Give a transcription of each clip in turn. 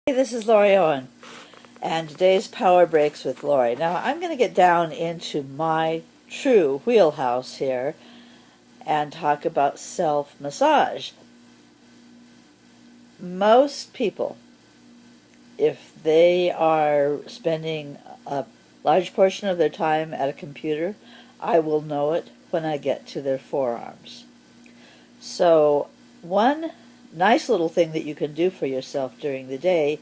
Hey, this is Laurie Owen, and today's Power Breaks with Laurie. Now, I'm going to get down into my true wheelhouse here and talk about self-massage. Most people, if they are spending a large portion of their time at a computer, I will know it when I get to their forearms. So, one nice little thing that you can do for yourself during the day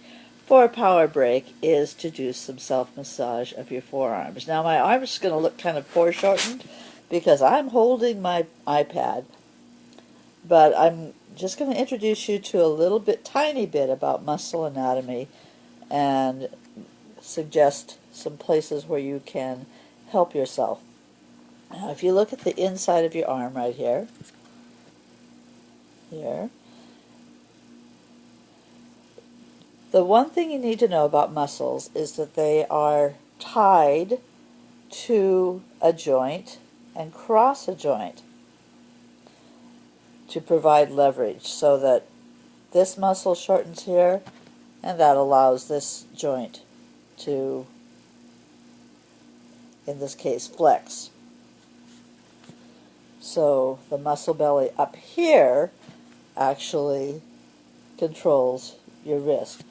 for a power break is to do some self-massage of your forearms. Now my arm's going to look kind of foreshortened because I'm holding my iPad, but I'm just going to introduce you to a tiny bit about muscle anatomy and suggest some places where you can help yourself. Now if you look at the inside of your arm right here, the one thing you need to know about muscles is that they are tied to a joint and cross a joint to provide leverage, so that this muscle shortens here and that allows this joint to, in this case, flex. So the muscle belly up here actually controls your wrist.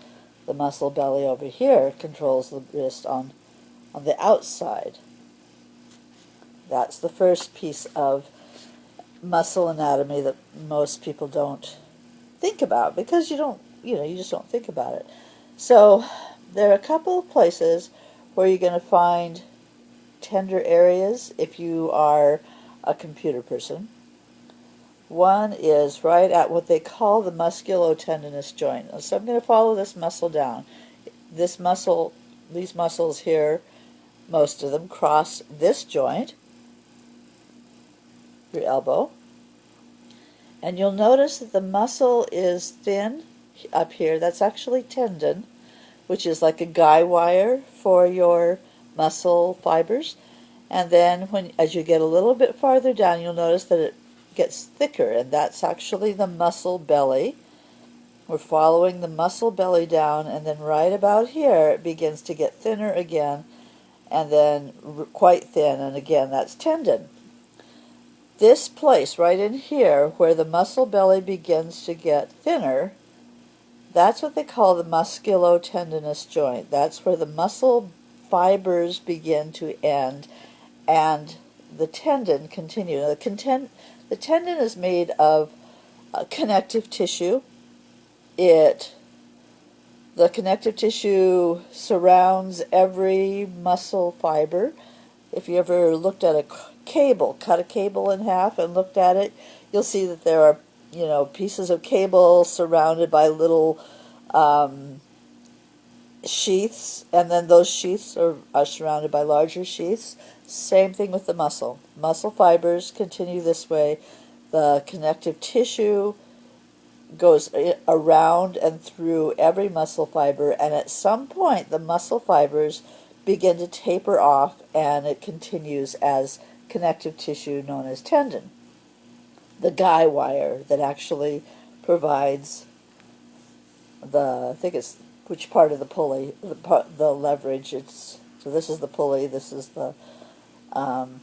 The muscle belly over here controls the wrist on the outside. That's the first piece of muscle anatomy that most people don't think about because you just don't think about it. So there are a couple of places where you're going to find tender areas if you are a computer person. One is right at what they call the musculo-tendinous joint. So I'm going to follow this muscle down. These muscles here, most of them cross this joint, your elbow. And you'll notice that the muscle is thin up here. That's actually tendon, which is like a guy wire for your muscle fibers. And then as you get a little bit farther down, you'll notice that it gets thicker, and that's actually the muscle belly. We're following the muscle belly down, and then right about here it begins to get thinner again, and then quite thin, and again that's tendon. This place right in here where the muscle belly begins to get thinner, that's what they call the musculo-tendinous joint. That's where the muscle fibers begin to end and the tendon continue. Now, the tendon is made of connective tissue. The connective tissue surrounds every muscle fiber. If you ever looked at a cable, cut a cable in half and looked at it, you'll see that there are, pieces of cable surrounded by little sheaths, and then those sheaths are surrounded by larger sheaths. Same thing with the muscle. Muscle fibers continue this way. The connective tissue goes around and through every muscle fiber, and at some point the muscle fibers begin to taper off, and it continues as connective tissue known as tendon. The guy wire that actually provides which part of the pulley, the leverage. So this is the pulley, this is the, I'm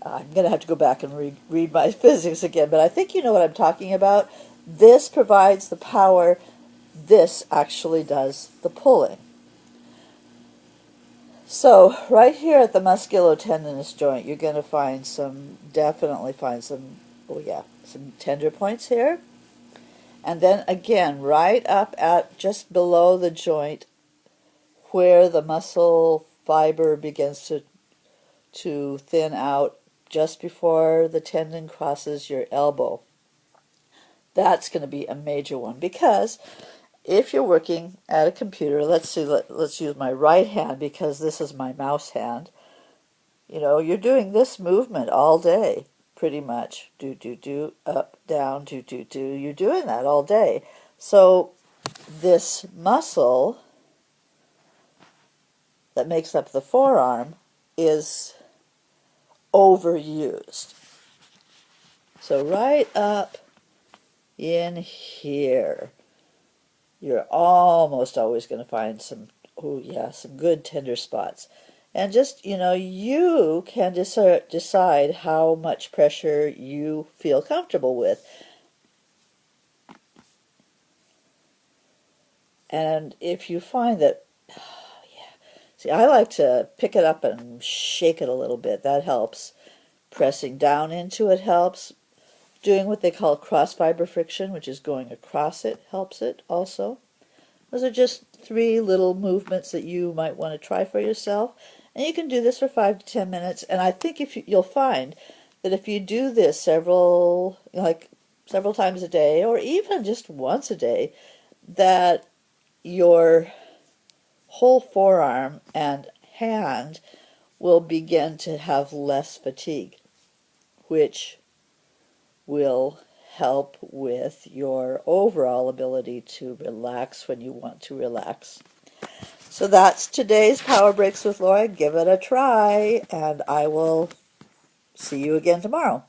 going to have to go back and read my physics again, but I think you know what I'm talking about. This provides the power, this actually does the pulling. So right here at the musculotendinous joint, you're going to definitely find some tender points here. And then again, right up at just below the joint where the muscle fiber begins to thin out just before the tendon crosses your elbow. That's going to be a major one, because if you're working at a computer, let's use my right hand because this is my mouse hand. You're doing this movement all day, pretty much. Do, up, down, do. You're doing that all day. So this muscle that makes up the forearm is overused. So right up in here, you're almost always going to find some, oh yeah, some good tender spots. And just, you can decide how much pressure you feel comfortable with. And if you find that, oh yeah, see, I like to pick it up and shake it a little bit. That helps. Pressing down into it helps. Doing what they call cross fiber friction, which is going across it, helps it also. Those are just 3 little movements that you might want to try for yourself. And you can do this for 5 to 10 minutes. And I think if you'll find that if you do this several times a day, or even just once a day, that your whole forearm and hand will begin to have less fatigue, which will help with your overall ability to relax when you want to relax. So that's today's Power Breaks with Laurie. Give it a try, and I will see you again tomorrow.